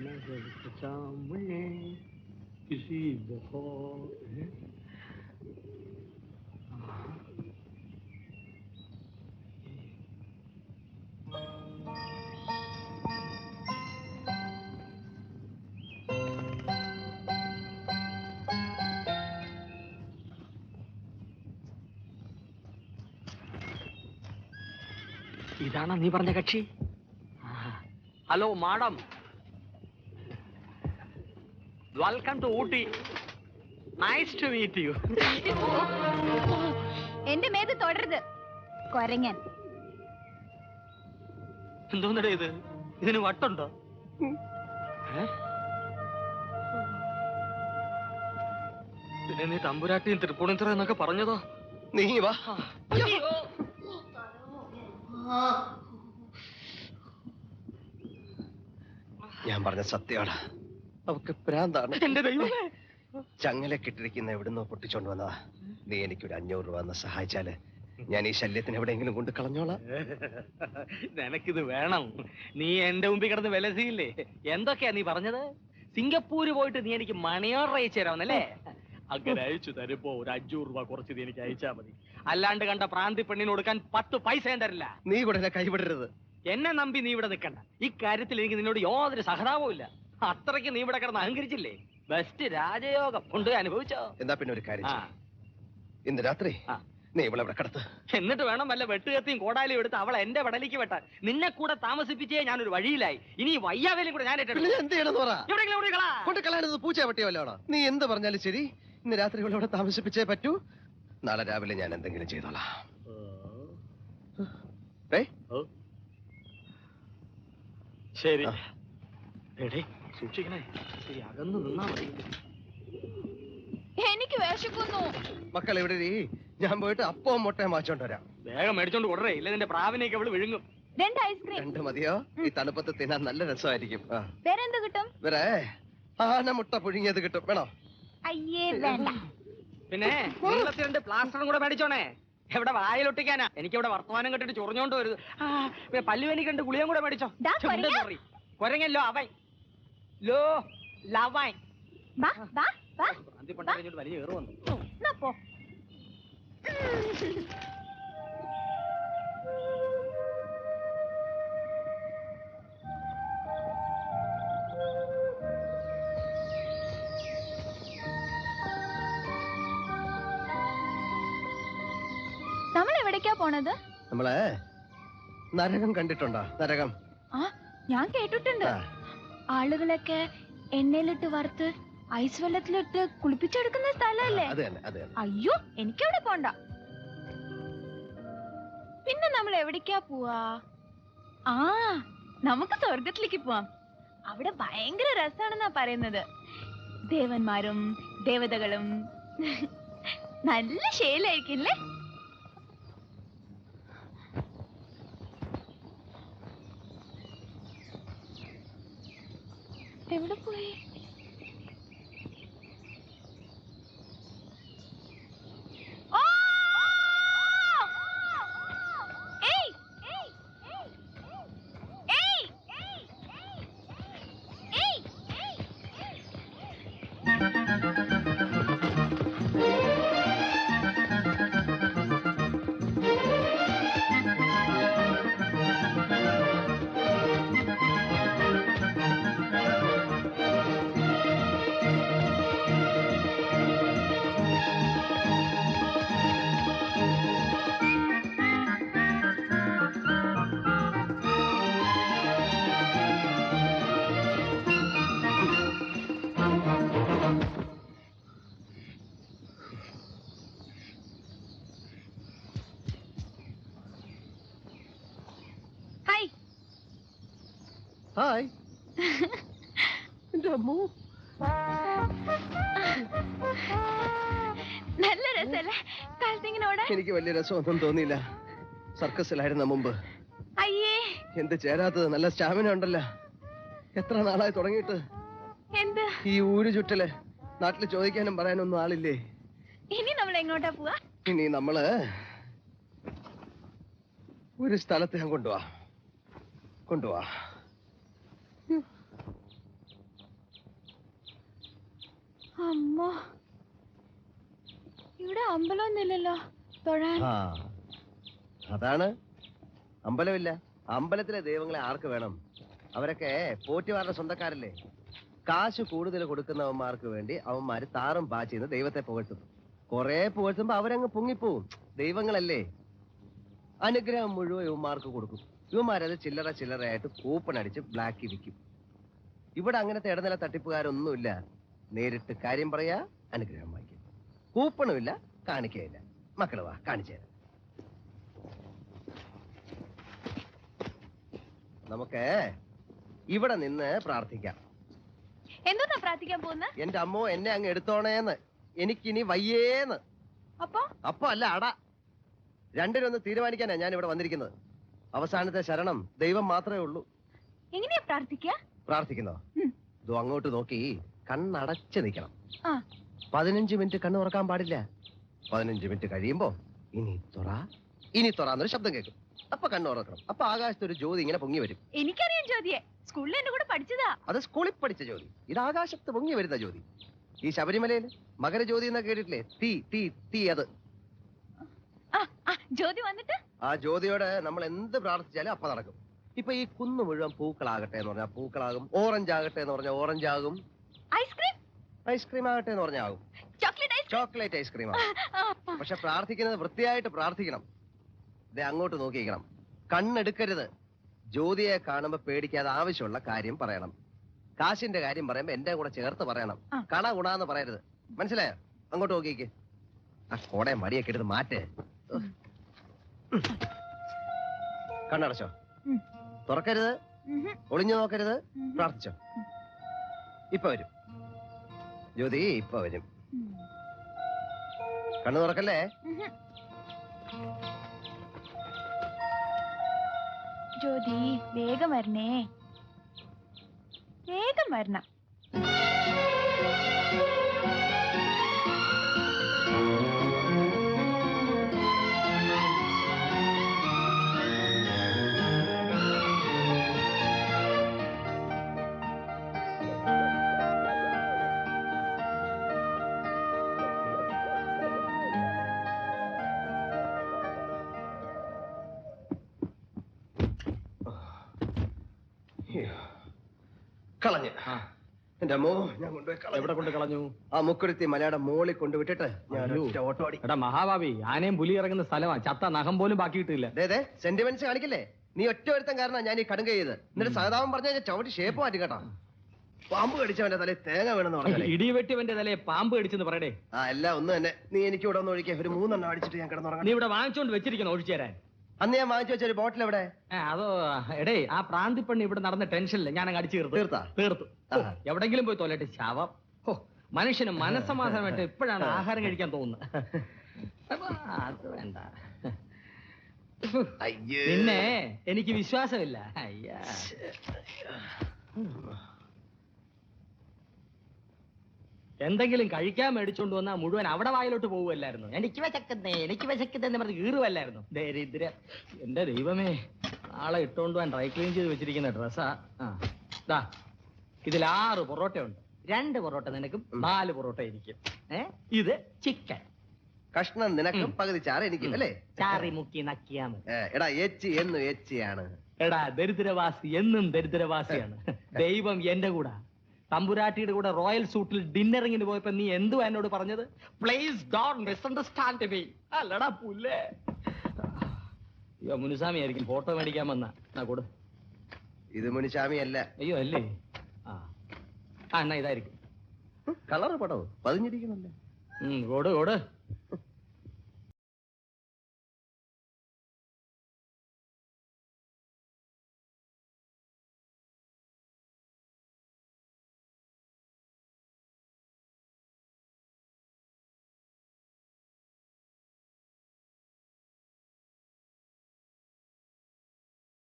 नजर के सामने किसी बखौर है। ഇതാണോ നീ പറഞ്ഞ കക്ഷി? Hello madam, welcome to Ooty. Nice to meet you. എന്റെ മേത് തൊടരുത് കൊരങ്ങൻ. എന്തോന്നടേ ഇത്? ഇതിന് വട്ടുണ്ടോ? പിന്നെ നീ തമ്പുരാട്ടിയും തൃപ്പൂണിത്തുറ എന്നൊക്കെ പറഞ്ഞതോ? നീ വാ. ഞാൻ പറഞ്ഞ സത്യമാണ്. അവക്ക് ഭ്രാന്താണ്. എന്റെ ദൈവമേ, ചങ്ങലക്കിട്ടിരിക്കുന്ന എവിടുന്നോ പൊട്ടിച്ചോണ്ട് വന്നതാ. നീ എനിക്കൊരു 500 രൂപ എന്ന് സഹായിച്ചാല് ഞാൻ ഈ ശല്യത്തിന് എവിടെയെങ്കിലും കൊണ്ട് കളഞ്ഞോളാം. നിനക്കിത് വേണം. നീ എന്റെ മുമ്പിൽ കിടന്ന് വിലസിയില്ലേ? എന്തൊക്കെയാ നീ പറഞ്ഞത്? സിംഗപ്പൂര് പോയിട്ട് നീ എനിക്ക് മണി ഓർഡർ അയച്ചു തരാമെന്നല്ലേ? അങ്ങനെ അയച്ചു തരുമ്പോ ഒരു 500 രൂപ കുറച്ച് നീ എനിക്ക് അയച്ചാ മതി. അല്ലാണ്ട് കണ്ട പ്രാന്തി പെണ്ണിന് കൊടുക്കാൻ 10 പൈസ തരില്ല. നീ കൂടെ എന്നെ കൈവിടരുത്. എന്നെ നമ്പി നീ ഇവിടെ നിൽക്കണ്ട. ഈ കാര്യത്തിൽ എനിക്ക് നിന്നോട് യാതൊരു സഹതാപവും ഇല്ല. അത്രയ്ക്ക് നീ ഇവിടെ കിടന്ന് അഹങ്കരിച്ചില്ലേ? ബെസ്റ്റ് രാജയോഗം കൊണ്ട് അനുഭവിച്ചോ? എന്താ പിന്നെ ഒരു കാര്യം, ഇന്ന് രാത്രി നീ ഇവിടെ ഇവിടെ കിടത്ത്. എന്നിട്ട് വേണം വല്ല വെട്ടുകത്തിയും കോടാലിയും എടുത്ത് അവളെ എന്റെ വടലേക്ക് വെട്ടാൻ. നിന്നെ കൂടെ താമസിപ്പിച്ചേ ഞാനൊരു വഴിയിലായി. ഇനി ഈ വയ്യാവേലും കൂടെ ഞാൻ എന്ത് ചെയ്യണമെന്ന് പറ. പൂച്ച പറ്റിയല്ലോടാ. നീ എന്ത് പറഞ്ഞാലും ശരി, ഇന്ന് രാത്രി ഇവിടെ താമസിപ്പിച്ചേ പറ്റൂ. നാളെ രാവിലെ ഞാൻ എന്തെങ്കിലും ചെയ്തോളാം. ശരി, സൂക്ഷിക്കണേ. ശരി, അകന്നു നിന്നാ മതി. എനിക്ക് വിശക്കുന്നു. മക്കൾ ഇവിടെ ഞാൻ പോയിട്ട് അപ്പവും മുട്ടയും വാങ്ങിച്ചോണ്ട് വരാം. വേഗം മേടിച്ചോണ്ട് കൊടറേ, ഇല്ല നിന്റെ പ്രാവിനേക്ക് അവള് വിഴുങ്ങും. 2 ഐസ്ക്രീം. 2 മതിയോ? ഈ തണുപ്പത്ത് തിന്നാൻ നല്ല രസമായിരിക്കും. വേറെന്ത് കിട്ടും? വേറെ ആന മുട്ട പുഴുങ്ങിയത് കിട്ടും. വേണോ? അയ്യേ വേണ്ട. പിന്നെ 2 പ്ലാസ്റ്ററും കൂടെ മേടിച്ചോണേ. എവിടെ വായിലൊട്ടിക്കാനാ? എനിക്കിവിടെ വർത്തമാനം കെട്ടിട്ട് ചൊറിഞ്ഞോണ്ട് വരുത്. പല്ലുവേനിക്ക് 2 ഗുളിയും കൂടെ മേടിച്ചോ. കൊരങ്ങല്ലോ അവൻ ലോ ലവൻ. വലിയ കയറി വന്നു. നമ്മൾ എവിടേക്കാ പോണത്? നമ്മളെ നരകം കണ്ടിട്ടുണ്ടോ? നരകം ഞാൻ കേട്ടിട്ടുണ്ട്. ആളുകളൊക്കെ എണ്ണയിലിട്ട് വറുത്ത് ഐസ് വെള്ളത്തിലിട്ട് കുളിപ്പിച്ചെടുക്കുന്ന സ്ഥലല്ലേ? അയ്യോ, എനിക്കവിടെ പോണ്ട. പിന്നെ നമ്മൾ എവിടേക്കാ പോവാ? നമുക്ക് സ്വർഗത്തിലേക്ക് പോവാം. അവിടെ ഭയങ്കര രസാണെന്നാ പറയുന്നത്. ദേവന്മാരും ദേവതകളും. നല്ല ശീലായിരിക്കില്ലേ? എവിടെ പോയി? ഹായ്. നല്ല രസല്ലേ കാലത്തിങ്ങനോടെ? എനിക്ക് വലിയ രസമൊന്നും തോന്നിയില്ല. സർക്കസിലായിരുന്ന മുമ്പ്. അയ്യേ, എന്ത് ചേരാത്തത്? നല്ല സ്റ്റാമിന ഉണ്ടല്ലോ. എത്ര നാളായി തുടങ്ങിയിട്ട്? എന്ത് ഈ ഊര് ചുറ്റല്? നാട്ടില് ചോദിക്കാനും പറയാനൊന്നും ആളില്ലേ? ഇനി നമ്മൾ എങ്ങോട്ടാ പോവാ? ഇനി നമ്മള് ഒരു സ്ഥലത്ത് ഞാൻ കൊണ്ടുപോവാ. അമ്മോ, ഇവിടെ അമ്പലമൊന്നുമില്ലല്ലോ തൊഴാൻ. ആ അതാണ് അമ്പലമില്ല. അമ്പലത്തിലെ ദൈവങ്ങളെ ആർക്ക് വേണം? അവരൊക്കെ പോറ്റിവാറുടെ സ്വന്തക്കാരല്ലേ. കാശ് കൂടുതൽ കൊടുക്കുന്നവന്മാർക്ക് വേണ്ടി അവന്മാര് താറും പാച്ചിന്ന് ദൈവത്തെ പുകഴ്ത്തും. കുറെ പുകഴ്ത്തുമ്പോ അവരങ്ങ് പൊങ്ങിപ്പോവും. ദൈവങ്ങളല്ലേ. അനുഗ്രഹം മുഴുവൻ ഇവന്മാർക്ക് കൊടുക്കും. ഇവന്മാരത് ചില്ലറ ചില്ലറയായിട്ട് കൂപ്പൺ അടിച്ച് ബ്ലാക്കി വിൽക്കും. ഇവിടെ അങ്ങനത്തെ ഇടനില തട്ടിപ്പുകാരൊന്നുമില്ല. നേരിട്ട് കാര്യം പറയാ, അനുഗ്രഹം വായിക്കും. കൂപ്പണുമില്ല, കാണിക്കയില്ല. മക്കള് വാ, കാണിച്ചു തരാം. നമുക്ക് ഇവിടെ നിന്ന് പ്രാർത്ഥിക്കാം. എന്തോന്നാ പ്രാർത്ഥിക്കാൻ പോകുന്ന? എന്റെ അമ്മോ എന്നെ അങ്ങ് എടുത്തോണേന്ന്. എനിക്കിനി വയ്യേന്ന്. അപ്പൊ അല്ല അട. രണ്ടിനൊന്ന് തീരുമാനിക്കാനാ ഞാൻ ഇവിടെ വന്നിരിക്കുന്നത്. അവസാനത്തെ ശരണം ദൈവം മാത്രമേ ഉള്ളൂ. എങ്ങനെയാ പ്രാർത്ഥിക്കുന്നോ? ഇതോ അങ്ങോട്ട് നോക്കി കണ്ണടച്ച് നിൽക്കണം. 15 മിനിറ്റ് കണ്ണു തുറക്കാൻ പാടില്ല. 15 മിനിറ്റ് കഴിയുമ്പോ ഇനി തൊറാന്നൊരു ശബ്ദം കേൾക്കും. അപ്പൊ കണ്ണു തുറക്കണം. അപ്പൊ ആകാശത്ത് ഒരു ജ്യോതി ഇങ്ങനെ പൊങ്ങി വരും. എനിക്കറിയാം ജ്യോതിയെ, സ്കൂളിൽ എന്റെ കൂടെ പഠിച്ചതാ. അത് സ്കൂളിൽ പഠിച്ച ജ്യോതി. ഇത് ആകാശത്ത് പൊങ്ങി വരുന്ന ജ്യോതി. ഈ ശബരിമലയിൽ മകരജ്യോതി എന്നൊക്കെ കേട്ടിട്ടില്ലേ? തീ തീ തീ. അത് ജ്യോതി വന്നിട്ട് ആ ജ്യോതിയോട് നമ്മൾ എന്ത് പ്രാർത്ഥിച്ചാലും അപ്പൊ നടക്കും. ഇപ്പൊ ഈ കുന്നു മുഴുവൻ പൂക്കളാകട്ടെ എന്ന് പറഞ്ഞാൽ പൂക്കളാകും. ഓറഞ്ച് ആകട്ടെ എന്ന് പറഞ്ഞാൽ ഓറഞ്ച് ആകും. ഐസ്ക്രീം ആകട്ടെ എന്ന് പറഞ്ഞാൽ ആകും. ചോക്ലേറ്റ് ഐസ്ക്രീം ആകും. പക്ഷെ പ്രാർത്ഥിക്കുന്നത് വൃത്തിയായിട്ട് പ്രാർത്ഥിക്കണം. ദേ അങ്ങോട്ട് നോക്കിയിരിക്കണം. കണ്ണെടുക്കരുത്. ജ്യോതിയെ കാണുമ്പോ പേടിക്കാതെ ആവശ്യമുള്ള കാര്യം പറയണം. കാശിന്റെ കാര്യം പറയുമ്പോ എന്റെ കൂടെ ചേർത്ത് പറയണം. കട കൂടാന്ന് പറയരുത്. മനസ്സിലായോ? അങ്ങോട്ട് നോക്കിക്ക്. ആ കോടയെ മടിയൊക്കെ എടുത്ത് മാറ്റേ. കണ്ണടച്ചോ? തുറക്കരുത്, ഒളിഞ്ഞു നോക്കരുത്. പ്രാർത്ഥിച്ചോ. ഇപ്പൊ വരും ജ്യോതി, ഇപ്പൊ വരും. കണ്ണു തുറക്കല്ലേ. ജ്യോതി വേഗം വരണേ, വേഗം വരണം. കളഞ്ഞ്. എന്റെ അമ്മോ, ഞാൻ കൊണ്ടുപോയി. എവിടെ കൊണ്ട് കളഞ്ഞു? ആ മുക്കുരുത്തി മലയുടെ മോളിൽ കൊണ്ടുവിട്ടിട്ട് ഞാൻ ഓട്ടോ ഓടി. എടാ മഹാഭാവി, ആനയും പുലി ഇറങ്ങുന്ന സ്ഥലമാണ്. ചത്ത നഖം പോലും ബാക്കി കിട്ടില്ല. അതെ സെന്റിമെന്റ്സ് കാണിക്കില്ലേ? നീ ഒറ്റ ഒരുത്തം കാരണം ഞാൻ ഈ കടുങ്ക ചെയ്ത്. എന്നിട്ട് സഹതാപം പറഞ്ഞ ഞാൻ ചവിട്ടി ഷേപ്പ് മാറ്റി കേട്ടോ. പാമ്പ് കടിച്ചവന്റെ തലയിൽ തേങ്ങ വേണമെന്ന് പറഞ്ഞു. ഇടി വെട്ടിവന്റെ തലയെ പാമ്പ് കടിച്ചെന്ന് പറയടേ. ആ എല്ലാം ഒന്ന് തന്നെ. നീ എനിക്ക് ഇവിടെ ഒന്ന് ഒഴിക്കുക. ഒരു 3 എണ്ണം അടിച്ചിട്ട് ഞാൻ കിടന്നുറങ്ങാം. നീ ഇവിടെ വാങ്ങിച്ചോണ്ട് വെച്ചിരിക്കണം ഒഴിച്ചു തരാൻ. അന്ന് ഞാൻ വാങ്ങിച്ചു വെച്ചൊരു ബോട്ടിൽ എവിടെ? അതോ എടേ, ആ പ്രാന്തിപ്പണ്ണി ഇവിടെ നടന്ന ടെൻഷനില്ല ഞാൻ അങ്ങ് അടിച്ചു തീർത്തു. എവിടെങ്കിലും പോയി തോലട്ടെ ശവം. മനുഷ്യന് മനസ്സമാധാനമായിട്ട് ഇപ്പോഴാണ് ആഹാരം കഴിക്കാൻ തോന്നുന്നത്. അത് വേണ്ട. പിന്നെ എനിക്ക് വിശ്വാസമില്ല. അയ്യാ, എന്തെങ്കിലും കഴിക്കാൻ മേടിച്ചോണ്ട് വന്നാൽ മുഴുവൻ അവിടെ വായിലോട്ട് പോകുമല്ലായിരുന്നു. എനിക്ക് വിശക്കുന്നേ പറഞ്ഞ് കീറുവല്ലായിരുന്നു. ദരിദ്രം. എന്റെ ദൈവമേ, നാളെ ഇട്ടോണ്ട് പോകാൻ ഡ്രൈ ക്ലീൻ ചെയ്ത് വെച്ചിരിക്കുന്ന ഡ്രസ്സാ. ദാ ഇതിൽ 6 പൊറോട്ട ഉണ്ട്. 2 പൊറോട്ട നിനക്കും 4 പൊറോട്ട ഇരിക്കും. ഇത് ചിക്കൻ കഷ്ണം നിനക്കും പകുതി ചാറ് എനിക്കും അല്ലേ? ചാറി മുക്കി നക്കിയാ മതി. എടാ എച്ചി എന്നും എച്ചിയാണ്. എടാ ദരിദ്രവാസി എന്നും ദരിദ്രവാസിയാണ്. ദൈവം എന്റെ കൂടെ. തമ്പുരാട്ടിയുടെ കൂടെ റോയൽ സൂട്ടിൽ ഡിന്നറിങ്ങിന് പോയപ്പോ നീ എന്തുവാ എന്നോട് പറഞ്ഞത്? Please don't misunderstand me. അല്ലടാ പുല്ലേ. അയ്യോ, മുനുസ്വാമി ആയിരിക്കും ഫോട്ടോ മേടിക്കാൻ വന്ന കൂടെ. ഇത് മുനിസ്വാമി അല്ല. അയ്യോ അല്ലേ? എന്നാ ഇതായിരിക്കും. കളർ പടോ പതിഞ്ഞിരിക്കണല്ലേ. ഓട്